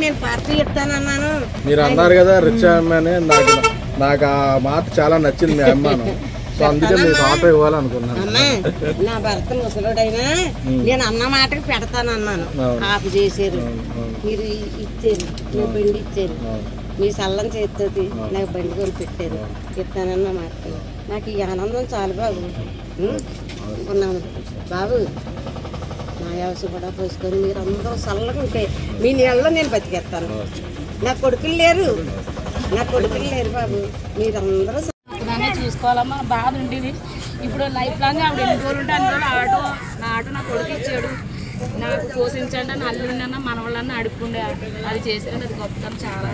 నేను పార్టీ ఇస్తానన్నాను. మీరు అన్నారు కదా రిచ్ అమ్మాయి, నాకు ఆ మాట చాలా నచ్చింది మీ అమ్మాను. సో అందుకే మీకు ఆటో ఇవ్వాలనుకున్నాను. అమ్మా నా భర్త ముసలుడైనా నేను అన్న మాటకి పెడతానన్నాను. ఆపు చేశారు, మీరు ఇచ్చారు, నా బండి ఇచ్చారు, మీ సల్లం చేస్తుంది నాకు బండి కొని పెట్టారు. ఇస్తానన్న మాట నాకు ఈ ఆనందం చాలు బాబు. అనుకున్నాను బాబు నా వ్యవసాయం కూడా పోసుకొని మీరు అందరూ చల్లగా ఉంటే మీ నీళ్ళలో నేను బతికేస్తాను. నా కొడుకులు లేరు బాబు, మీరందరూ చూసుకోవాలమ్మా. బాధ ఉండేది. ఇప్పుడు లైఫ్ లాంగ్ ఆవిడ ఎన్ని రోజులు ఉంటే అన్ని రోజులు నా ఆటో నా కొడుకు ఇచ్చాడు. నాకు పోషించండి అని అల్లుండన్నా మనవాళ్ళన్నా అడుక్కుండే. అది చేసేది అది గొప్పతనం చాలా.